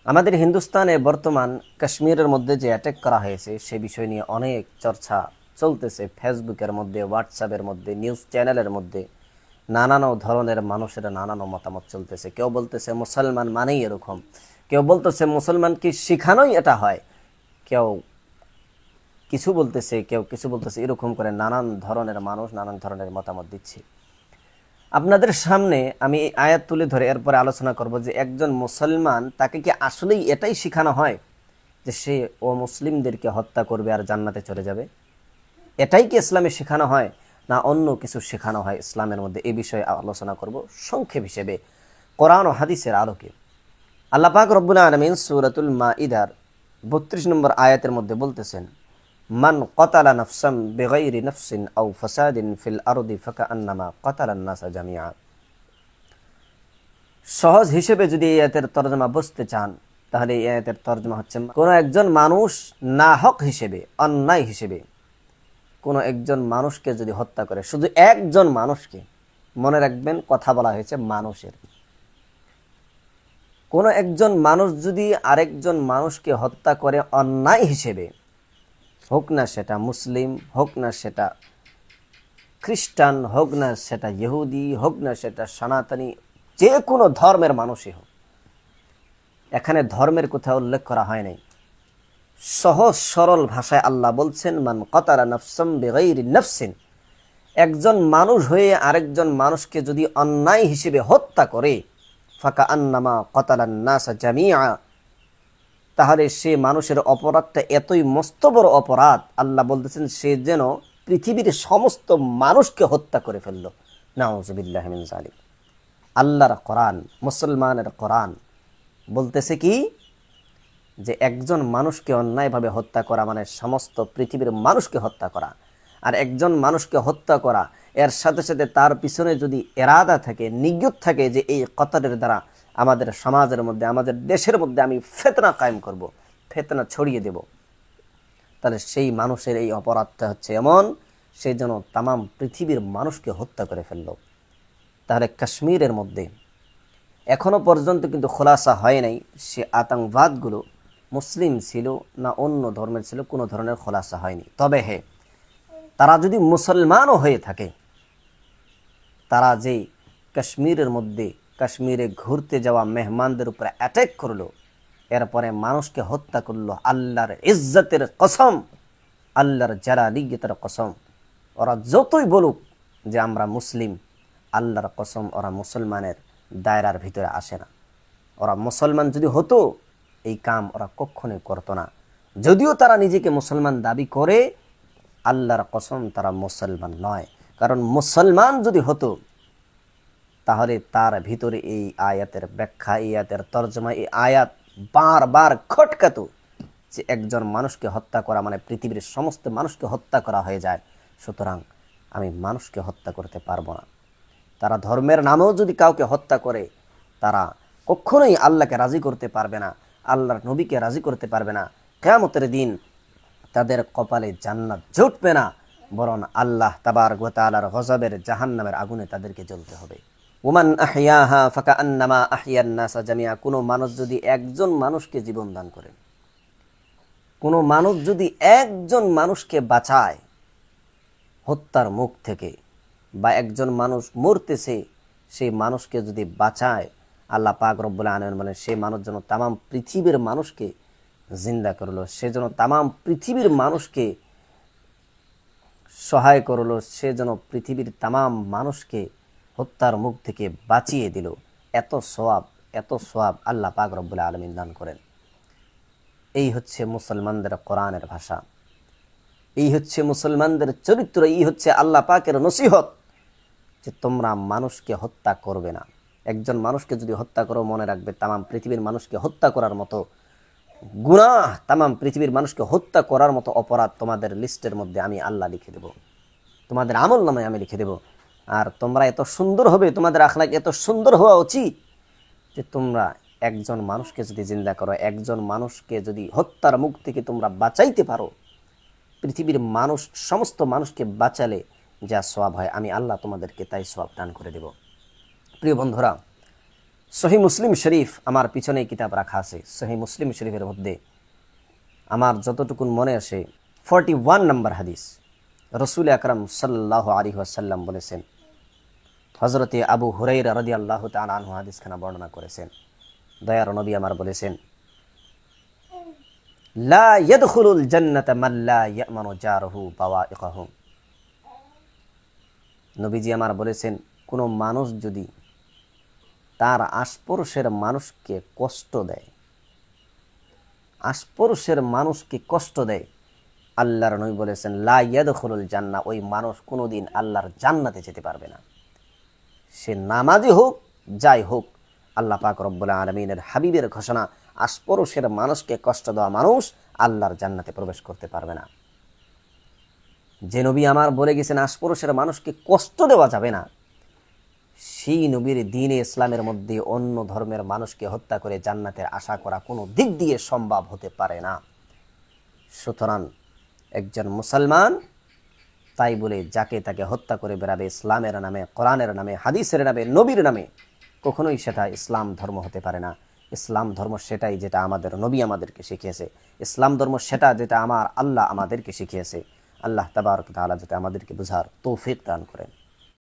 আমাদের হিন্দুস্তানে বর্তমান কাশ্মীরের মধ্যে যে অ্যাটাক করা হয়েছে সে বিষয় নিয়ে অনেক চর্চা চলতেছে। ফেসবুকের মধ্যে, হোয়াটসঅ্যাপের মধ্যে, নিউজ চ্যানেলের মধ্যে নানান ধরনের মানুষের নানান মতামত চলতেছে। কেউ বলতেছে মুসলমান মানেই এরকম, কেউ বলতেছে মুসলমানকে শিখানোই এটা হয়, কেউ কিছু বলতেছে, কেউ কিছু বলতেছে, এরকম করে নানান ধরনের মানুষ নানান ধরনের মতামত দিচ্ছে। আপনাদের সামনে আমি এই আয়াত তুলে ধরে এরপরে আলোচনা করব যে একজন মুসলমান তাকে কি আসলেই এটাই শেখানো হয় যে সে ও মুসলিমদেরকে হত্যা করবে আর জান্নাতে চলে যাবে? এটাই কি ইসলামে শেখানো হয়, না অন্য কিছু শেখানো হয় ইসলামের মধ্যে? এই বিষয়ে আলোচনা করব সংক্ষেপ হিসেবে কোরআন ও হাদিসের আলোকে। আল্লাহ পাক রব্বুল আলামিন সূরাতুল মাইদার ৩২ নম্বর আয়াতের মধ্যে বলতেছেন, মান কতালা নাফসাম বিগাইরি নাফসিন আও ফাসাদিন ফিল আরদি ফাকান্নামা কতালান নাসা জামিআ। সহজ হিসেবে যদি এই আয়াতের তরজমা বুঝতে চান তাহলে এই আয়াতের তরজমা হচ্ছে, কোন একজন মানুষ নাহক হিসেবে, অন্যায় হিসেবে কোন একজন মানুষকে যদি হত্যা করে, শুধু একজন মানুষকে, মনে রাখবেন কথা বলা হয়েছে মানুষের, কোন একজন মানুষ যদি আরেকজন মানুষকে হত্যা করে অন্যায় হিসেবে, হোক না সেটা মুসলিম, হোক না সেটা খ্রিস্টান, হোক না সেটা ইহুদি, হোক না সেটা সনাতনী, যে কোনো ধর্মের মানুষই হোক, এখানে ধর্মের কোথাও উল্লেখ করা হয় নাই। সহজ সরল ভাষায় আল্লাহ বলছেন, মান কতালা নাফসাম বিগাইরি নাফসিন, একজন মানুষ হয়ে আরেকজন মানুষকে যদি অন্যায় হিসেবে হত্যা করে, ফাকা আন্নামা কতালান নাসা জামিআ, তাহলে সে মানুষের অপরাধটা এতই মস্ত বড় অপরাধ, আল্লাহ বলতেছেন সে যেন পৃথিবীর সমস্ত মানুষকে হত্যা করে ফেলল। নাউযুবিল্লাহি মিন যালিক। আল্লাহর কোরআন, মুসলমানের কোরআন বলতেছে কি, যে একজন মানুষকে অন্যায়ভাবে হত্যা করা মানে সমস্ত পৃথিবীর মানুষকে হত্যা করা। আর একজন মানুষকে হত্যা করা, এর সাথে সাথে তার পিছনে যদি এরাদা থাকে, নিয়ত থাকে যে এই কতলের দ্বারা আমাদের সমাজের মধ্যে, আমাদের দেশের মধ্যে আমি ফিতনা কায়েম করব, ফিতনা ছড়িয়ে দেব, তাহলে সেই মানুষের এই অপরাধটা হচ্ছে এমন, সে যেন তামাম পৃথিবীর মানুষকে হত্যা করে ফেলল। তাহলে কাশ্মীরের মধ্যে এখনো পর্যন্ত কিন্তু খোলাসা হয় নাই সে আতঙ্কবাদগুলো মুসলিম ছিল না অন্য ধর্মের ছিল, কোনো ধরনের খোলাসা হয়নি। তবে হ্যাঁ, তারা যদি মুসলমানও হয়ে থাকে, তারা যে কাশ্মীরের মধ্যে কাশ্মীরে ঘুরতে যাওয়া মেহমানদের উপরে অ্যাটাক করলো, এরপরে মানুষকে হত্যা করলো, আল্লাহর ইজ্জতের কসম, আল্লাহর জালালিয়তের কসম, ওরা যতই বলুক যে আমরা মুসলিম, আল্লাহর কসম ওরা মুসলমানের দায়রার ভিতরে আসে না। ওরা মুসলমান যদি হতো এই কাম ওরা কখনোই করতো না। যদিও তারা নিজেকে মুসলমান দাবি করে, আল্লাহর কসম তারা মুসলমান নয়। কারণ মুসলমান যদি হতো তাহলে তার ভিতরে এই আয়াতের ব্যাখ্যা, এই আয়াতের তর্জমা, এই আয়াত বারবার খটকাতো যে একজন মানুষকে হত্যা করা মানে পৃথিবীর সমস্ত মানুষকে হত্যা করা হয়ে যায়, সুতরাং আমি মানুষকে হত্যা করতে পারবো না। তারা ধর্মের নামেও যদি কাউকে হত্যা করে, তারা কখনোই আল্লাহকে রাজি করতে পারবে না, আল্লাহর নবীকে রাজি করতে পারবে না। কিয়ামতের দিন তাদের কপালে জান্নাত জুটবে না, বরং আল্লাহ তাবারক ওয়া তাআলার গজবের জাহান্নামের আগুনে তাদেরকে জ্বলতে হবে। ওমান আহইয়াহা ফাকান্নামা আহইয়ান নাসা জামিআ, কোনো মানুষ যদি একজন মানুষকে জীবন দান করে, কোনো মানুষ যদি একজন মানুষকে বাঁচায় হত্যার মুখ থেকে, বা একজন মানুষ মরতেছে সেই মানুষকে যদি বাঁচায়, আল্লাহ পাক রব্বুল আলামিন বলেন সেই মানুষ যেন তামাম পৃথিবীর মানুষকে জিন্দা করলো, সে যেন তামাম পৃথিবীর মানুষকে সহায় করলো, সে যেন পৃথিবীর তামাম মানুষকে হত্যার মুখ থেকে বাঁচিয়ে দিল। এত সওয়াব, এত সওয়াব আল্লাহ পাক রব্বুল আলামিন দান করেন। এই হচ্ছে মুসলমানদের কোরআনের ভাষা, এই হচ্ছে মুসলমানদের চরিত্র, এই হচ্ছে আল্লাহ পাকের নসিহত যে তোমরা মানুষকে হত্যা করবে না। একজন মানুষকে যদি হত্যা করো, মনে রাখবে তামাম পৃথিবীর মানুষকে হত্যা করার মতো গুনাহ, তামাম পৃথিবীর মানুষকে হত্যা করার মতো অপরাধ তোমাদের লিস্টের মধ্যে আমি আল্লাহ লিখে দেব, তোমাদের আমল নামায় আমি লিখে দেব। আর তোমরা এত সুন্দর হবে, তোমাদের আখলাক এত সুন্দর হওয়া উচিত যে তোমরা একজন মানুষকে যদি জিন্দা করো, একজন মানুষকে যদি হত্যার মুখ থেকে তোমরা বাঁচাইতে পারো, পৃথিবীর মানুষ সমস্ত মানুষকে বাঁচালে যা সওয়াব হয় আমি আল্লাহ তোমাদেরকে তাই সওয়াব দান করে দেব। প্রিয় বন্ধুরা, সহি মুসলিম শরীফ আমার পিছনে কিতাব রাখা আছে। সহি মুসলিম শরীফের মধ্যে আমার যতটুকুন মনে আসে 41 নম্বর হাদিস, রসুল আকরাম সাল্লাল্লাহু আলাইহি ওয়াসাল্লাম বলেছেন, হযরতে আবু হুরায়রা রাদিয়াল্লাহু তাআলা আনহু হাদিসখানা বর্ণনা করেছেন, দয়ার নবী আমার বলেছেন, লা ইয়াদখুলুল জান্নাতা মান লা ইয়ামানু জারহু বাওয়াইকাহু। নবীজি আমার বলেছেন, কোনো মানুষ যদি তার আশপাশের মানুষকে কষ্ট দেয়, আশপাশের মানুষকে কষ্ট দেয়, আল্লাহর নবী বলেছেন লা ইয়াদখুলুল জান্নাহ, ওই মানুষ কোনোদিন আল্লাহর জান্নাতে যেতে পারবে না। সে নামাজি হোক, যাই হোক, আল্লাহ পাক রব্বুল আলামিনের হাবিবের ঘোষণা, আশপাশের মানুষকে কষ্ট দেওয়া মানুষ আল্লাহর জান্নাতে প্রবেশ করতে পারবে না। যে নবী আমার বলে গেছেন আশপাশের মানুষকে কষ্ট দেওয়া যাবে না, সেই নবীর দ্বীনে ইসলামের মধ্যে অন্য ধর্মের মানুষকে হত্যা করে জান্নাতের আশা করা কোনো দিক দিয়ে সম্ভব হতে পারে না। সুতরাং একজন মুসলমান তাই বলে যাকে তাকে হত্যা করে বেড়াবে ইসলামের নামে, কোরআনের নামে, হাদিসের নামে, নবীর নামে, কখনোই সেটা ইসলাম ধর্ম হতে পারে না। ইসলাম ধর্ম সেটাই যেটা আমাদের নবী আমাদেরকে শিখিয়েছে। ইসলাম ধর্ম সেটা যেটা আমার আল্লাহ আমাদেরকে শিখিয়েছে। আল্লাহ তাবারক ওয়া তাআলা যাতে আমাদেরকে বুঝার তৌফিক দান করেন।